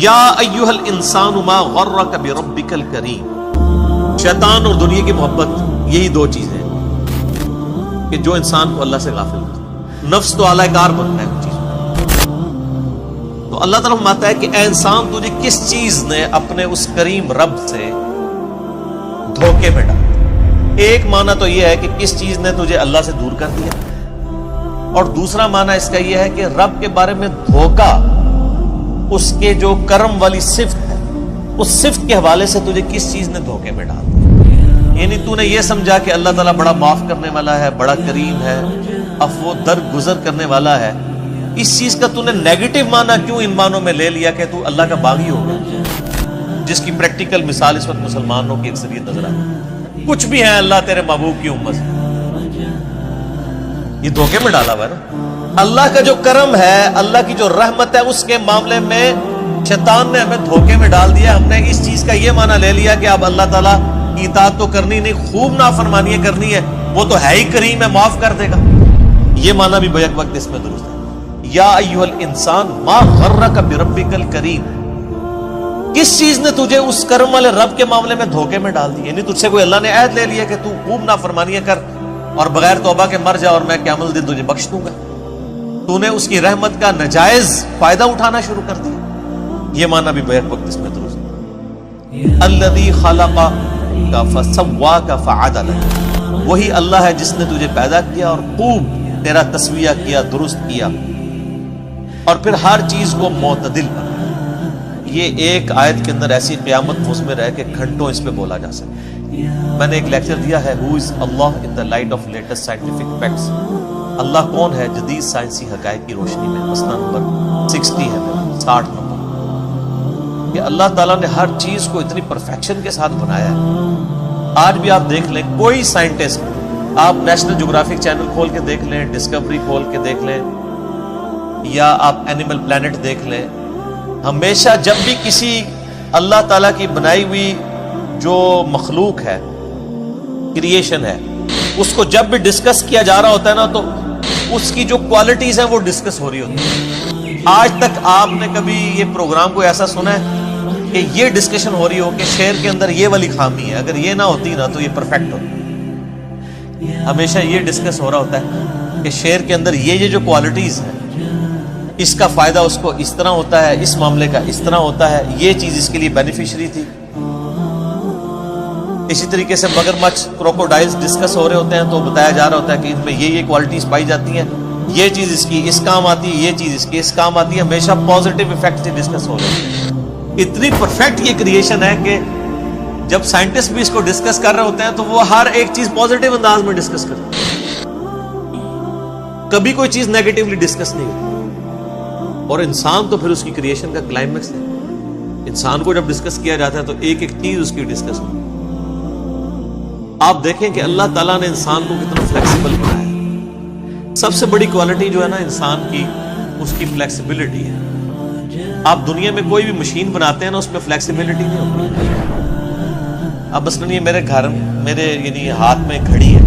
یا ایھا الانسان ما غرک بربک الکریم. شیطان اور دنیا کی محبت یہی دو چیزیں ہیں کہ جو انسان کو اللہ سے غافل ہوتا ہے. نفس تو اعلی کار بنتا ہے چیز. تو اللہ تعالیٰ فرماتا ہے کہ اے انسان تجھے کس چیز نے اپنے اس کریم رب سے دھوکے میں ڈالا. ایک معنی تو یہ ہے کہ کس چیز نے تجھے اللہ سے دور کر دیا, اور دوسرا معنی اس کا یہ ہے کہ رب کے بارے میں دھوکا اس کے جو کرم والی صفت ہے اس صفت کے حوالے سے تجھے کس چیز نے دھوکے میں ڈال دیا. یعنی تو نے یہ سمجھا کہ اللہ تعالیٰ بڑا معاف کرنے والا ہے, بڑا کریم ہے, عفو درگزر کرنے والا ہے. اس چیز کا تو نے نیگیٹو معنی کیوں ان معنوں میں لے لیا کہ تو اللہ کا باغی ہو گیا, جس کی پریکٹیکل مثال اس وقت مسلمانوں کی اکثریت نظر آتی ہے. کچھ بھی ہے اللہ تیرے محبوب کی امت سے, یہ دھوکے میں ڈالا ہوا ہے نا. اللہ کا جو کرم ہے, اللہ کی جو رحمت ہے, اس کے معاملے میں شیطان نے ہمیں دھوکے میں ڈال دیا. ہم نے اس چیز کا یہ معنی لے لیا کہ اب اللہ تعالیٰ کی اطاعت تو کرنی نہیں, خوب نافرمانیاں کرنی ہے, وہ تو ہے ہی کریم ہے, معاف کر دے گا. یہ معنی بھی بیک وقت اس میں درست ہے. یا ایھا الانسان ما غرک بربک الکریم. کس چیز نے تجھے اس کرم والے رب کے معاملے میں دھوکے میں ڈال دی؟ یعنی تجھ سے کوئی اللہ نے عہد لے لیا کہ تو خوب نافرمانیاں کر اور بغیر توبہ کے مر جا اور میں قیامت دن تجھے بخش دوں گا. تو نے اس کی رحمت کا ناجائز فائدہ اٹھانا شروع کر دیا. یہ معنی بھی بیک وقت اس میں درست ہے. الذی خلقک فسواک فعدلک. وہی اللہ ہے جس نے تجھے پیدا کیا اور خوب تیرا تسویہ کیا, درست کیا, اور پھر ہر چیز کو معتدل بنا. یہ ایک آیت کے اندر ایسی قیامت مضمر ہے کہ گھنٹوں اس پہ بولا جا سکے. میں نے ایک لیکچر دیا ہے, Who is Allah in the light of latest scientific facts. اللہ کون ہے جدید سائنسی حقائق کی روشنی میں. مسئلہ نمبر 60 ہے, 60 نمبر, کہ اللہ تعالیٰ نے ہر چیز کو اتنی پرفیکشن کے ساتھ بنایا ہے. آج بھی آپ دیکھ لیں, کوئی سائنٹسٹ, آپ نیشنل جغرافک چینل کھول کے دیکھ لیں, ڈسکوری کھول کے دیکھ لیں, یا آپ اینیمل پلانٹ دیکھ لیں, ہمیشہ جب بھی کسی اللہ تعالیٰ کی بنائی ہوئی جو مخلوق ہے, کریشن ہے, اس کو جب بھی ڈسکس کیا جا رہا ہوتا ہے نا, تو اس کی جو کوالٹیز ہیں وہ ڈسکس ہو رہی ہوتی ہیں. آج تک آپ نے کبھی یہ پروگرام کو ایسا سنا ہے کہ یہ ڈسکشن ہو رہی ہو کہ شیر کے اندر یہ والی خامی ہے, اگر یہ نہ ہوتی نا تو یہ پرفیکٹ ہوتی. ہمیشہ یہ ڈسکس ہو رہا ہوتا ہے کہ شیر کے اندر یہ جو کوالٹیز ہیں, اس کا فائدہ اس کو اس طرح ہوتا ہے, اس معاملے کا اس طرح ہوتا ہے, یہ چیز اس کے لیے بینیفیشری تھی. اسی طریقے سے مگرمچھ, کروکوڈائلز ڈسکس ہو رہے ہوتے ہیں تو بتایا جا رہا ہوتا ہے کہ ان میں یہ کوالٹیز پائی جاتی ہیں, یہ چیز اس کی اس کام آتی ہے, یہ چیز اس کی اس کام آتی ہے. ہمیشہ پازیٹیو ایفیکٹ سے ڈسکس ہو رہے ہیں. اتنی پرفیکٹ یہ کریشن ہے کہ جب سائنٹسٹ بھی اس کو ڈسکس کر رہے ہوتے ہیں تو وہ ہر ایک چیز پازیٹیو انداز میں ڈسکس کرتے ہیں, کبھی کوئی چیز نیگیٹولی ڈسکس نہیں ہوتی. اور انسان تو پھر اس کی کریشن کا کلائمیکس ہے. انسان کو جب ڈسکس کیا جاتا ہے تو ایک ایک چیز اس کی ڈسکس ہوتی ہے. آپ دیکھیں کہ اللہ تعالیٰ نے انسان کو کتنا فلیکسیبل بنایا ہے. سب سے بڑی کوالٹی جو ہے نا انسان کی, اس کی فلیکسیبلٹی ہے. آپ دنیا میں کوئی بھی مشین بناتے ہیں نا, اس میں فلیکسیبلٹی نہیں ہوتی. اب مثلاً یہ میرے گھر, میرے یعنی ہاتھ میں گھڑی ہے,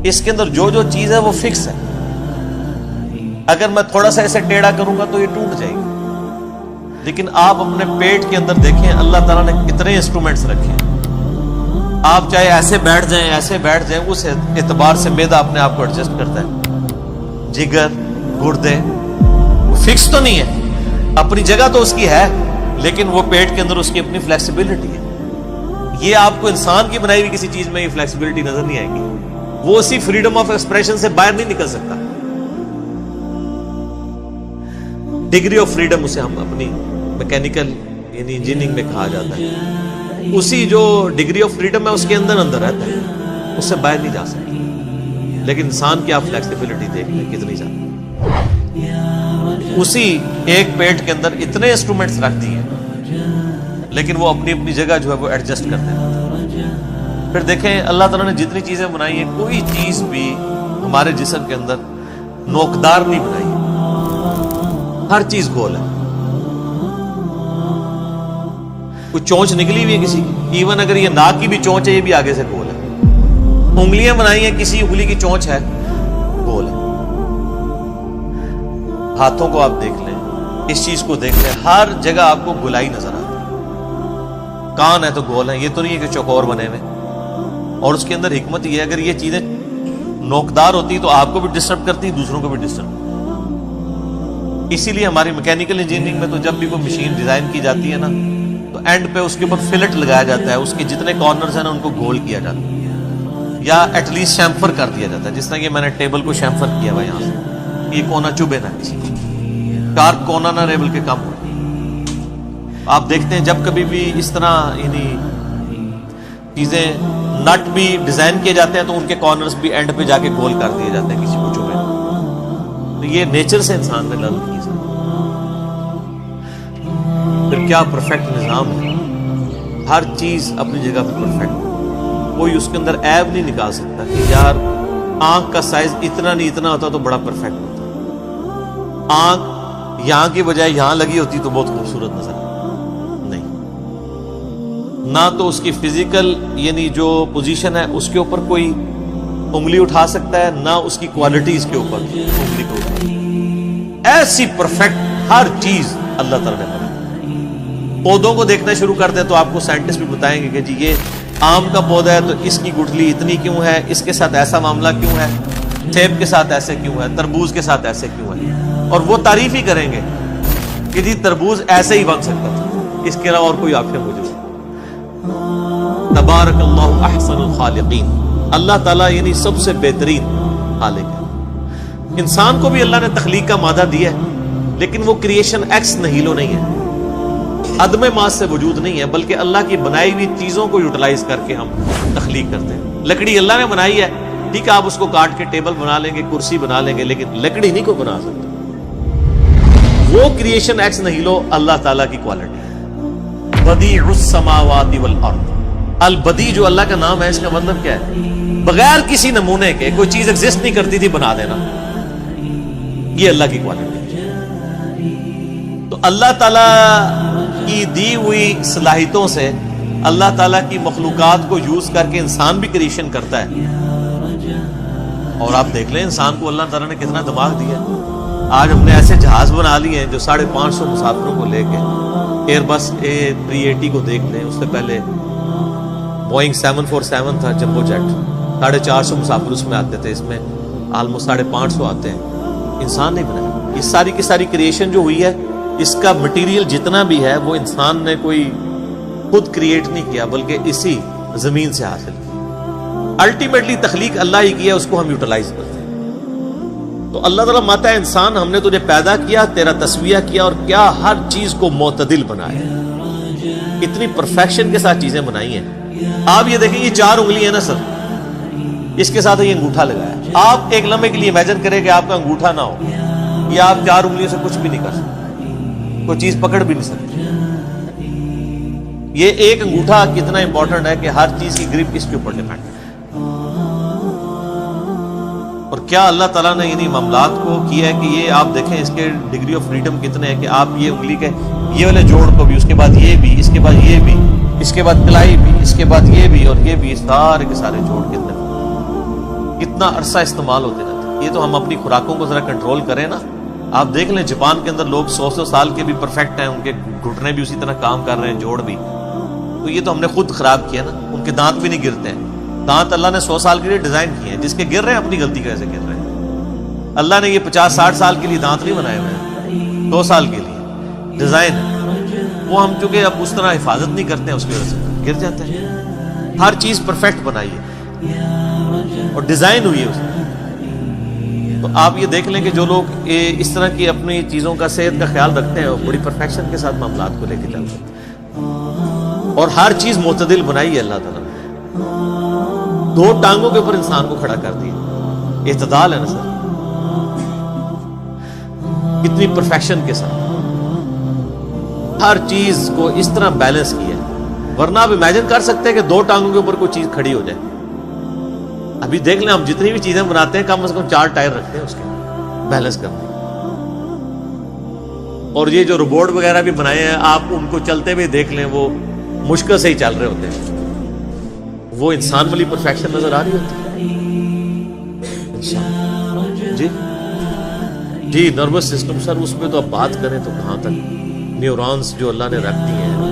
اس کے اندر جو جو چیز ہے وہ فکس ہے. اگر میں تھوڑا سا ایسے ٹیڑھا کروں گا تو یہ ٹوٹ جائے گی. لیکن آپ اپنے پیٹ کے اندر دیکھیں اللہ تعالیٰ نے کتنے انسٹرومنٹس رکھے ہیں. آپ چاہے ایسے بیٹھ جائیں, ایسے بیٹھ جائیں, اس اعتبار سے معدہ اپنے آپ کو ایڈجسٹ کرتا ہے. جگر, گردے, فکس تو نہیں ہے, اپنی جگہ تو اس کی ہے, لیکن وہ پیٹ کے اندر اس کی اپنی فلیکسیبلٹی ہے. یہ آپ کو انسان کی بنائی ہوئی کسی چیز میں یہ فلیکسیبلٹی نظر نہیں آئے گی. وہ اسی فریڈم آف ایکسپریشن سے باہر نہیں نکل سکتا. ڈگری آف فریڈم اسے ہم اپنی میکینیکل یعنی انجینئرنگ میں کہا جاتا ہے. اسی جو ڈگری آف فریڈم ہے اس کے اندر رہتا ہے, اس سے باہر نہیں جا سکتا. لیکن انسان کی آپ فلیکسیبلٹی دیکھ لیں کتنی زیادہ. اسی ایک پیٹ کے اندر اتنے انسٹرومنٹس رکھ دیے ہیں, لیکن وہ اپنی اپنی جگہ جو ہے وہ ایڈجسٹ کرتے ہیں. پھر دیکھیں اللہ تعالیٰ نے جتنی چیزیں بنائی ہیں, کوئی چیز بھی ہمارے جسم کے اندر نوکدار نہیں بنائی ہے. ہر چیز گول ہے. کوئی چونچ نکلی ہوئی ہے کسی کی, ایون اگر یہ ناک کی بھی چونچ ہے یہ بھی آگے سے گول ہے. انگلیاں بنائی ہیں, کسی انگلی کی چونچ ہے, گول ہے. ہاتھوں کو آپ دیکھ لیں, اس چیز کو دیکھ لیں، ہر جگہ آپ کو گلائی نظر آتی ہے. کان ہے تو گول ہے، یہ تو نہیں ہے کہ چوکور بنے ہوئے. اور اس کے اندر حکمت یہ ہے، اگر یہ چیزیں نوکدار ہوتی تو آپ کو بھی ڈسٹرب کرتی، دوسروں کو بھی ڈسٹرب. اسی لیے ہماری میکینیکل انجینئرنگ میں تو جب بھی کوئی مشین ڈیزائن کی جاتی ہے نا، تو اینڈ پہ اس کے اوپر فلٹ لگایا جاتا ہے، اس کے جتنے کارنرز ہیں نا ان کو گول کیا جاتا ہے، یا ایٹ لیسٹ شیمفر کر دیا جاتا ہے. جس طرح کہ میں نے ٹیبل کو شیمفر کیا ہوا یہاں سے، یہ کونا چبھے نہ کسی کو، شارپ کونا نہ رہے بلکہ کم ہو. آپ دیکھتے ہیں جب کبھی بھی اس طرح یعنی چیزیں نٹ بھی ڈیزائن کیے جاتے ہیں تو ان کے کارنرز بھی اینڈ پہ جا کے گول کر دیے جاتے ہیں کسی کو چبھے. تو یہ نیچر سے انسان نے لرن کی. پھر کیا پرفیکٹ نظام ہے، ہر چیز اپنی جگہ پہ پرفیکٹ ہے. کوئی اس کے اندر عیب نہیں نکال سکتا کہ یار آنکھ کا سائز اتنا نہیں اتنا ہوتا تو بڑا پرفیکٹ ہوتا. آنکھ یہاں کی بجائے یہاں لگی ہوتی تو بہت خوبصورت نظر نہیں. نہ تو اس کی فزیکل یعنی جو پوزیشن ہے اس کے اوپر کوئی انگلی اٹھا سکتا ہے، نہ اس کی کوالٹیز کے اوپر انگلی کو اٹھا. ایسی پرفیکٹ ہر چیز اللہ تعالیٰ نے بنائی. پودوں کو دیکھنا شروع کرتے ہیں تو آپ کو سائنٹسٹ بھی بتائیں گے کہ جی یہ آم کا پودا ہے تو اس کی گٹھلی اتنی کیوں ہے، اس کے ساتھ ایسا معاملہ کیوں ہے، سیب کے ساتھ ایسے کیوں ہے، تربوز کے ساتھ ایسے کیوں ہے. اور وہ تعریف ہی کریں گے کہ جی تربوز ایسے ہی بن سکتا تھا، اس کے علاوہ اور کوئی آپشن موجود نہیں. تبارک اللہ احسن الخالقین. اللہ تعالیٰ یعنی سب سے بہترین خالق ہے. انسان کو بھی اللہ نے تخلیق کا مادہ دیا ہے، لیکن وہ کریشن ایکس نہیلو نہیں ہے، عدم ماس سے وجود نہیں ہے، بلکہ اللہ کی بنائی ہوئی چیزوں کو یوٹیلائز کر کے ہم تخلیق کرتے ہیں. لکڑی اللہ نے بنائی ہے، ٹھیک ہے آپ اس کو کاٹ کے ٹیبل بنا لیں گے، کرسی بنا لیں گے، لیکن لکڑی نہیں کو بنا سکتے. وہ کریشن ایکس نہیلو اللہ تعالیٰ کی کوالٹی ہے. بدیع السماوات والارض. البدیع جو اللہ کا نام ہے اس کا مطلب کیا ہے؟ بغیر کسی نمونے کے کوئی چیز ایگزسٹ نہیں کرتی تھی بنا دینا. یہ اللہ کی کوالٹی ہے. تو اللہ تعالیٰ کی دی ہوئی صلاحیتوں سے اللہ تعالیٰ کی مخلوقات کو یوز کر کے انسان بھی کریشن کرتا ہے. اور آپ دیکھ لیں انسان کو اللہ تعالیٰ نے کتنا دماغ دیا. آج ہم نے ایسے جہاز بنا لیے ہیں جو 550 مسافروں کو لے کے، ایئر بس A380 کو دیکھ لیں، اس سے پہلے بوئنگ 747 تھا جمبو جیٹ، 450 مسافر اس میں آتے تھے، اس میں آلموسٹ 550 آتے ہیں. انسان نہیں بنایا. یہ ساری کی ساری کریشن جو ہوئی ہے اس کا مٹیریل جتنا بھی ہے وہ انسان نے کوئی خود کریٹ نہیں کیا بلکہ اسی زمین سے حاصل کیا. الٹیمیٹلی تخلیق اللہ ہی کیا، اس کو ہم یوٹیلائز کرتے ہیں. تو اللہ تعالیٰ ماتا ہے انسان ہم نے تجھے پیدا کیا، تیرا تسویہ کیا، اور کیا ہر چیز کو معتدل بنایا. اتنی پرفیکشن کے ساتھ چیزیں بنائی ہیں. آپ یہ دیکھیں یہ 4 انگلی ہے نا سر، اس کے ساتھ یہ انگوٹھا لگایا. آپ ایک لمحے کے لیے امیجن کریں کہ آپ کا انگوٹھا نہ ہو، یا آپ 4 انگلیوں سے کچھ بھی نہیں کر سکتے، کوئی چیز پکڑ بھی نہیں سکتے. یہ ایک انگوٹھا کتنا امپورٹنٹ ہے کہ ہر چیز کی گرپ اس کے اوپر ڈیپینڈ ہے. اور کیا اللہ تعالیٰ نے انہی معاملات کو کیا ہے کہ یہ آپ دیکھیں اس کے ڈگری آف فریڈم کتنے ہیں کہ آپ یہ انگلی کے یہ والے جوڑ کو بھی، اس کے بعد یہ بھی، اس کے بعد یہ بھی، اس کے بعد کلائی بھی، اس کے بعد یہ بھی اور یہ بھی، سارے کے سارے جوڑ کتنا عرصہ استعمال ہوتے رہتے ہیں. یہ تو ہم اپنی خوراکوں کو ذرا کنٹرول کریں نا. آپ دیکھ لیں جاپان کے اندر لوگ 100 سال کے بھی پرفیکٹ ہیں، ان کے گھٹنے بھی اسی طرح کام کر رہے ہیں، جوڑ بھی. تو یہ تو ہم نے خود خراب کیا نا. ان کے دانت بھی نہیں گرتے ہیں. دانت اللہ نے 100 سال کے لیے ڈیزائن کیے ہیں، جس کے گر رہے ہیں اپنی غلطی کیسے گر رہے ہیں. اللہ نے یہ 50-60 سال کے لیے دانت نہیں بنائے ہوئے ہیں، 2 سال کے لیے ڈیزائن ہے. وہ ہم چونکہ اب اس طرح حفاظت نہیں کرتے ہیں، اس کی وجہ سے گر جاتے ہیں. ہر چیز پرفیکٹ بنائی ہے اور ڈیزائن ہوئی ہے اس میں. تو آپ یہ دیکھ لیں کہ جو لوگ اس طرح کی اپنی چیزوں کا صحت کا خیال رکھتے ہیں وہ بڑی پرفیکشن کے ساتھ معاملات کو لے کے چلتے ہیں. اور ہر چیز معتدل بنائی ہے اللہ تعالیٰ نے. 2 ٹانگوں کے اوپر انسان کو کھڑا کر دیا. اعتدال ہے نا سر، کتنی پرفیکشن کے ساتھ ہر چیز کو اس طرح بیلنس کیا. ورنہ آپ امیجن کر سکتے ہیں کہ 2 ٹانگوں کے اوپر کوئی چیز کھڑی ہو جائے. ابھی دیکھ لیں ہم جتنی بھی چیزیں بناتے ہیں کم از کم 4 ٹائر رکھتے ہیں اس کے بیلنس کرنے. اور یہ جو روبوٹ وغیرہ بھی بنائے ہیں آپ ان کو چلتے ہوئے دیکھ لیں وہ مشکل سے ہی چل رہے ہوتے ہیں. وہ انسان والی پرفیکشن نظر آ رہی ہوتی ہے. جی جی نروس سسٹم سر، اس پہ تو اب بات کریں تو کہاں تک، نیورونز جو اللہ نے رکھ دی ہیں